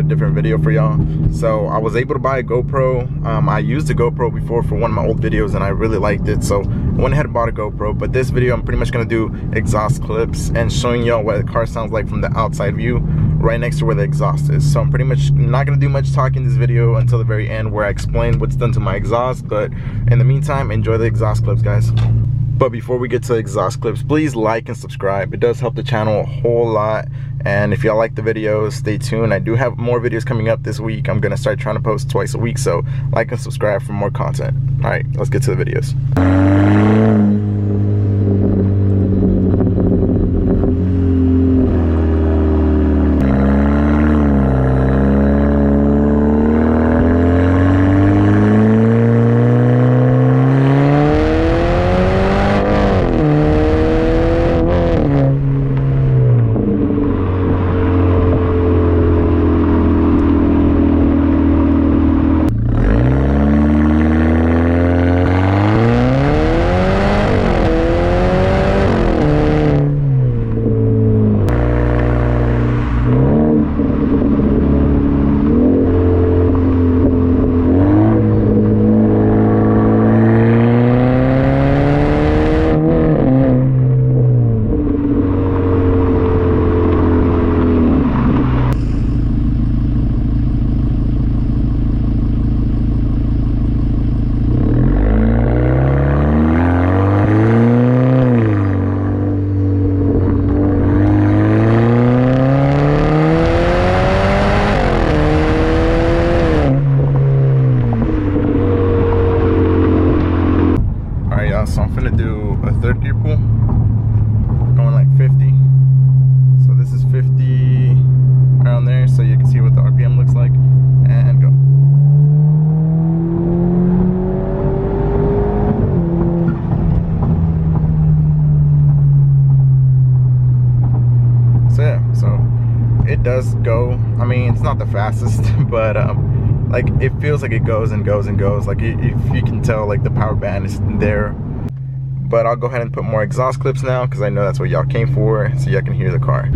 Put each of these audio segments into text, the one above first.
different video for y'all. So I was able to buy a GoPro. I used a GoPro before for one of my old videos and I really liked it, so I went ahead and bought a GoPro. But this video I'm pretty much gonna do exhaust clips and showing y'all what the car sounds like from the outside view right next to where the exhaust is. So I'm pretty much not gonna do much talking in this video until the very end where I explain what's done to my exhaust. But in the meantime, enjoy the exhaust clips, guys. But before we get to exhaust clips, please like and subscribe. It does help the channel a whole lot. And if y'all like the videos, stay tuned. I do have more videos coming up this week. I'm gonna start trying to post twice a week, so like and subscribe for more content. All right, let's get to the videos. So I'm finna do a third gear pull, going like 50. So this is 50 around there, so you can see what the RPM looks like, and go. So yeah, so it does go. I mean, it's not the fastest, but like it feels like it goes and goes and goes. Like if you can tell, like the power band is there. But I'll go ahead and put more exhaust clips now because I know that's what y'all came for, so y'all can hear the car.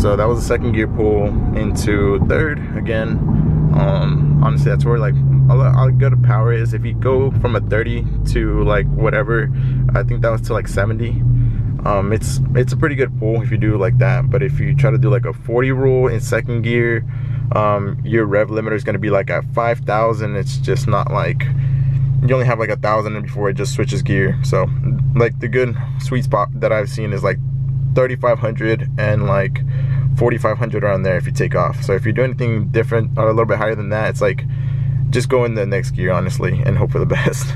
So that was the second gear pull into third again. Honestly, that's where like a good power is. If you go from a 30 to like whatever, I think that was to like 70. It's a pretty good pull if you do like that. But if you try to do like a 40 rule in second gear, your rev limiter is going to be like at 5,000. It's just not like, you only have like 1,000 before it just switches gear. So like the good sweet spot that I've seen is like 3,500 and like 4,500 around there if you take off. So if you do anything different or a little bit higher than that, it's like just go in the next gear honestly and hope for the best.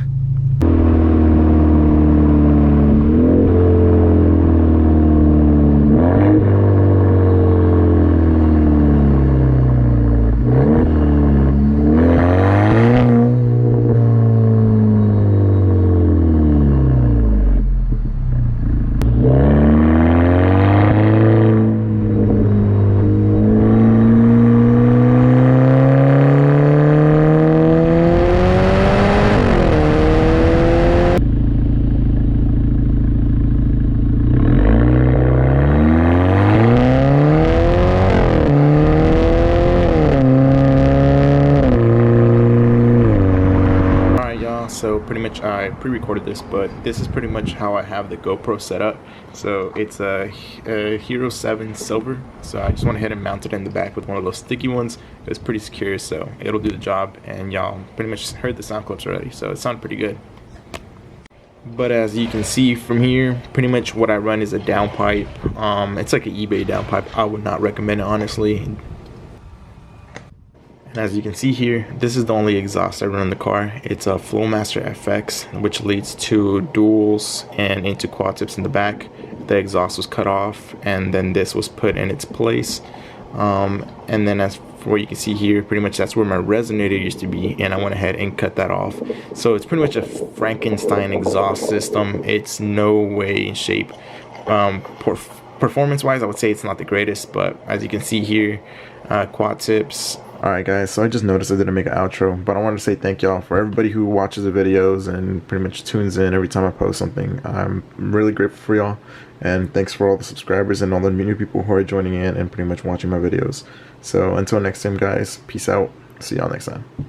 pre-recorded this, but this is pretty much how I have the GoPro set up. So it's a Hero 7 Silver, so I just went ahead and mounted it in the back with one of those sticky ones. It was pretty secure, so it'll do the job, and y'all pretty much heard the sound clips already, so it sounded pretty good. But as you can see from here, pretty much what I run is a downpipe. It's like an eBay downpipe. I would not recommend it, honestly. And as you can see here, this is the only exhaust I run in the car. It's a Flowmaster FX, which leads to duals and into quad tips in the back. The exhaust was cut off, and then this was put in its place. And then as for what you can see here, pretty much that's where my resonator used to be, and I went ahead and cut that off. So it's pretty much a Frankenstein exhaust system. It's no way in shape. Performance wise, I would say it's not the greatest, but as you can see here, quad tips. Alright guys, so I just noticed I didn't make an outro, but I wanted to say thank y'all for everybody who watches the videos and pretty much tunes in every time I post something. I'm really grateful for y'all, and thanks for all the subscribers and all the new people who are joining in and pretty much watching my videos. So until next time guys, peace out, see y'all next time.